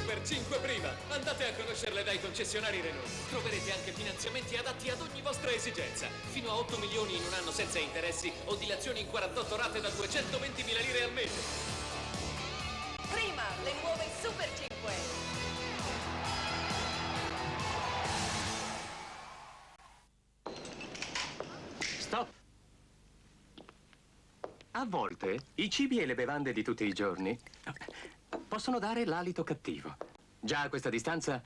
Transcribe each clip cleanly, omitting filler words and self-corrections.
Super 5 prima. Andate a conoscerle dai concessionari Renault. Troverete anche finanziamenti adatti ad ogni vostra esigenza. Fino a 8 milioni in un anno senza interessi o dilazioni in 48 rate da 220.000 lire al mese. Prima, le nuove Super 5. Stop! A volte i cibi e le bevande di tutti i giorni possono dare l'alito cattivo. Già a questa distanza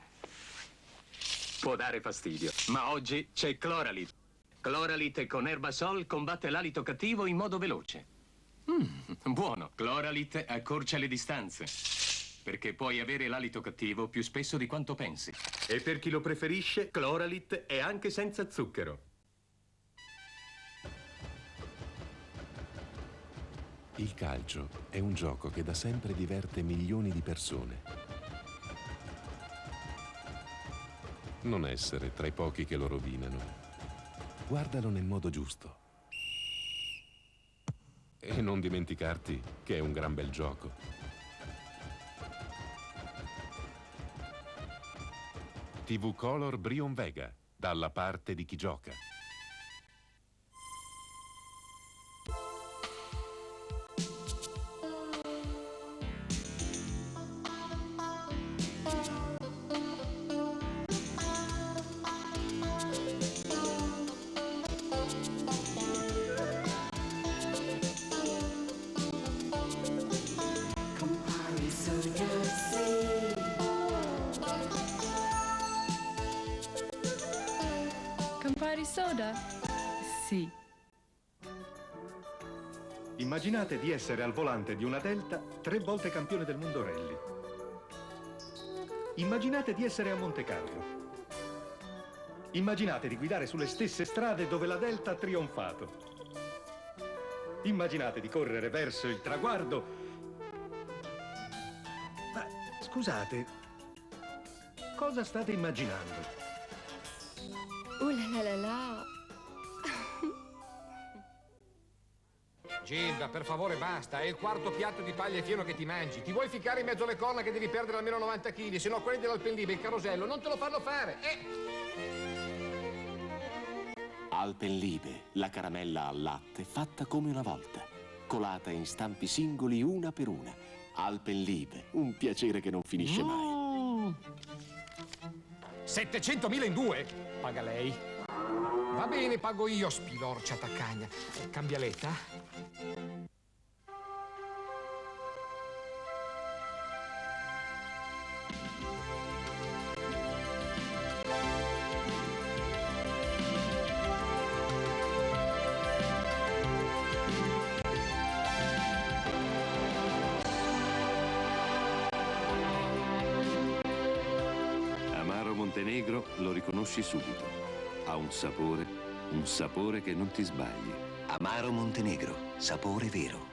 può dare fastidio. Ma oggi c'è Chloralit. Chloralit con Erbasol combatte l'alito cattivo in modo veloce. Buono. Chloralit accorcia le distanze, perché puoi avere l'alito cattivo più spesso di quanto pensi. E per chi lo preferisce, Chloralit è anche senza zucchero. Il calcio è un gioco che da sempre diverte milioni di persone. Non essere tra i pochi che lo rovinano. Guardalo nel modo giusto. E non dimenticarti che è un gran bel gioco. TV Color Brion Vega, dalla parte di chi gioca. Campari Soda? Sì. Immaginate di essere al volante di una Delta 3 volte campione del mondo rally. Immaginate di essere a Monte Carlo. Immaginate di guidare sulle stesse strade dove la Delta ha trionfato. Immaginate di correre verso il traguardo. Ma scusate, cosa state immaginando? La la la. Gilda, per favore basta, è il quarto piatto di paglia e fieno che ti mangi. Ti vuoi ficcare in mezzo alle corna che devi perdere almeno 90 kg, se no quelli dell'Alpenlibe, il carosello, non te lo fanno fare, Alpenlibe, la caramella al latte fatta come una volta, colata in stampi singoli una per una. Alpenlibe, un piacere che non finisce mai. 700.000 in due? Paga lei. Va bene, pago io, spilorcia taccagna. Cambialetta? Amaro Montenegro lo riconosci subito. Ha un sapore che non ti sbagli. Amaro Montenegro, sapore vero.